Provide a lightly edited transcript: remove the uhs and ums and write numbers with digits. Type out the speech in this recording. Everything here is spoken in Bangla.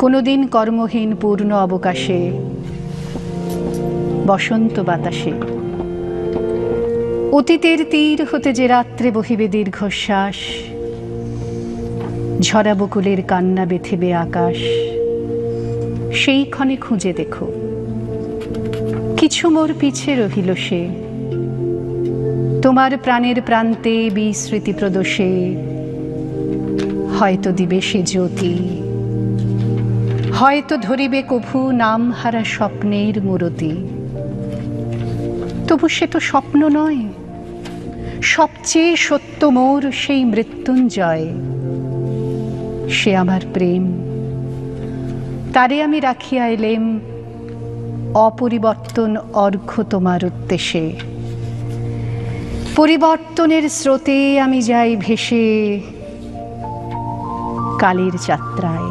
কোনোদিন কর্মহীন পূর্ণ অবকাশে, বসন্ত বাতাসে, অতীতের তীর হতে যে রাত্রে বহিবে দীর্ঘশ্বাস, ঝরা বকুলের কান্না বেথেবে আকাশ, সেই ক্ষণে খুঁজে দেখো কিছু মোর পিছে রহিল সে, তোমার প্রাণের প্রান্তে বিস্মৃতি প্রদোষে হয়তো দিবে সে জ্যোতি, হয়তো ধরিবে কভু নাম হারা স্বপ্নের মূরতি। তবু সে তো স্বপ্ন নয়, সবচেয়ে সত্য মোর সেই মৃত্যুঞ্জয়, সে আমার প্রেম, তারে আমি রাখিয়া এলেম অপরিবর্তন অর্ঘ্য তোমার উদ্দেশে। পরিবর্তনের স্রোতে আমি যাই ভেসে কালের যাত্রায়।